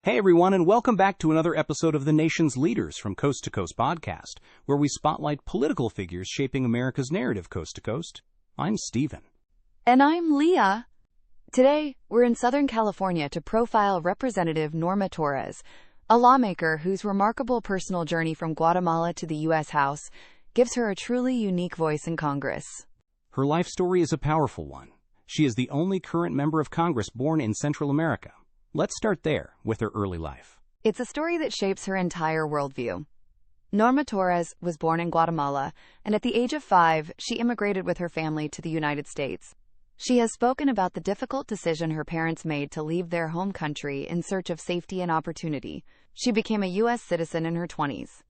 Hey everyone, and welcome back to another episode of the Nation's Leaders from Coast to Coast podcast, where we spotlight political figures shaping America's narrative coast to coast. I'm Stephen. And I'm Leah. Today, we're in Southern California to profile Representative Norma Torres, a lawmaker whose remarkable personal journey from Guatemala to the U.S. House gives her a truly unique voice in Congress. Her life story is a powerful one. She is the only current member of Congress born in Central America. Let's start there, with her early life. It's a story that shapes her entire worldview. Norma Torres was born in Guatemala, and at the age of 5, she immigrated with her family to the United States. She has spoken about the difficult decision her parents made to leave their home country in search of safety and opportunity. She became a U.S. citizen in her 20s.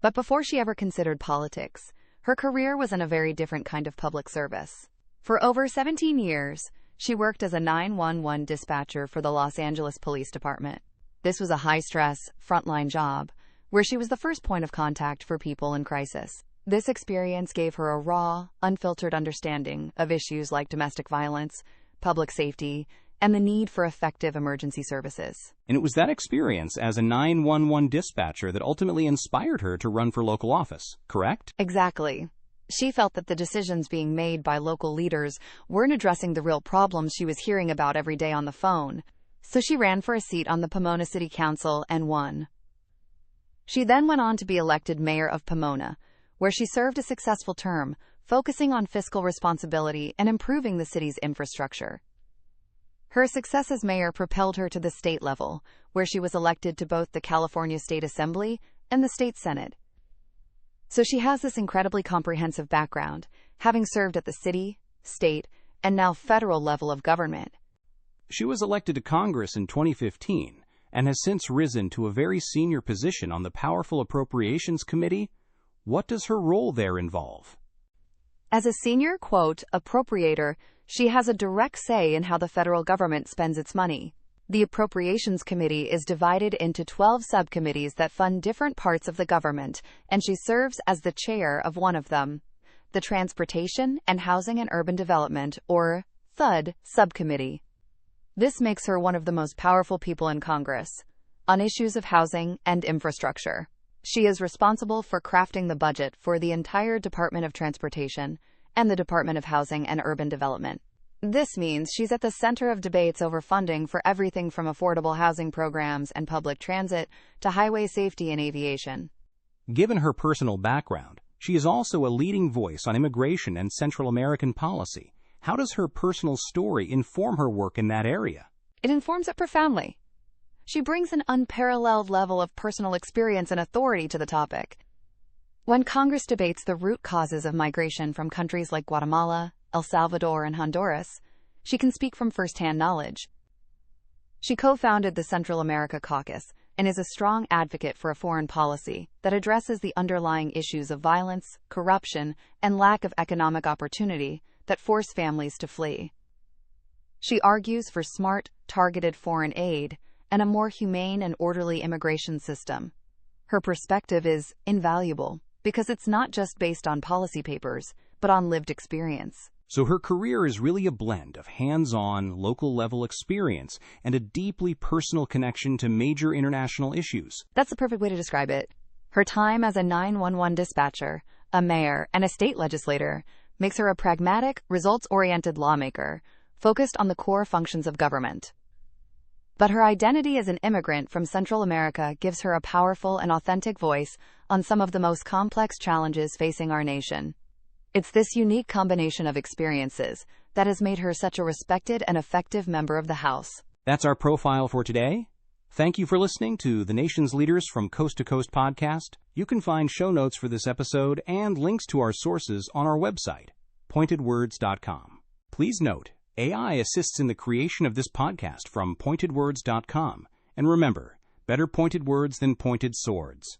But before she ever considered politics, her career was in a very different kind of public service. For over 17 years, she worked as a 911 dispatcher for the Los Angeles Police Department. This was a high-stress, frontline job, where she was the first point of contact for people in crisis. This experience gave her a raw, unfiltered understanding of issues like domestic violence, public safety, and the need for effective emergency services. And it was that experience as a 911 dispatcher that ultimately inspired her to run for local office, correct? Exactly. She felt that the decisions being made by local leaders weren't addressing the real problems she was hearing about every day on the phone, so she ran for a seat on the Pomona City Council and won. She then went on to be elected mayor of Pomona, where she served a successful term, focusing on fiscal responsibility and improving the city's infrastructure. Her success as mayor propelled her to the state level, where she was elected to both the California State Assembly and the State Senate. So she has this incredibly comprehensive background, having served at the city, state, and now federal level of government. She was elected to Congress in 2015 and has since risen to a very senior position on the powerful Appropriations Committee. What does her role there involve? As a senior, quote, appropriator, she has a direct say in how the federal government spends its money. The Appropriations Committee is divided into 12 subcommittees that fund different parts of the government, and she serves as the chair of one of them, the Transportation and Housing and Urban Development, or THUD, subcommittee. This makes her one of the most powerful people in Congress on issues of housing and infrastructure. She is responsible for crafting the budget for the entire Department of Transportation and the Department of Housing and Urban Development. This means she's at the center of debates over funding for everything from affordable housing programs and public transit to highway safety and aviation. Given her personal background, she is also a leading voice on immigration and Central American policy. How does her personal story inform her work in that area? It informs it profoundly. She brings an unparalleled level of personal experience and authority to the topic. When Congress debates the root causes of migration from countries like Guatemala, El Salvador, and Honduras, she can speak from first-hand knowledge. She co-founded the Central America Caucus and is a strong advocate for a foreign policy that addresses the underlying issues of violence, corruption, and lack of economic opportunity that force families to flee. She argues for smart, targeted foreign aid and a more humane and orderly immigration system. Her perspective is invaluable because it's not just based on policy papers, but on lived experience. So her career is really a blend of hands-on, local-level experience and a deeply personal connection to major international issues. That's the perfect way to describe it. Her time as a 911 dispatcher, a mayor, and a state legislator makes her a pragmatic, results-oriented lawmaker, focused on the core functions of government. But her identity as an immigrant from Central America gives her a powerful and authentic voice on some of the most complex challenges facing our nation. It's this unique combination of experiences that has made her such a respected and effective member of the House. That's our profile for today. Thank you for listening to the Nation's Leaders from Coast to Coast podcast. You can find show notes for this episode and links to our sources on our website, pointedwords.com. Please note, AI assists in the creation of this podcast from pointedwords.com. And remember, better pointed words than pointed swords.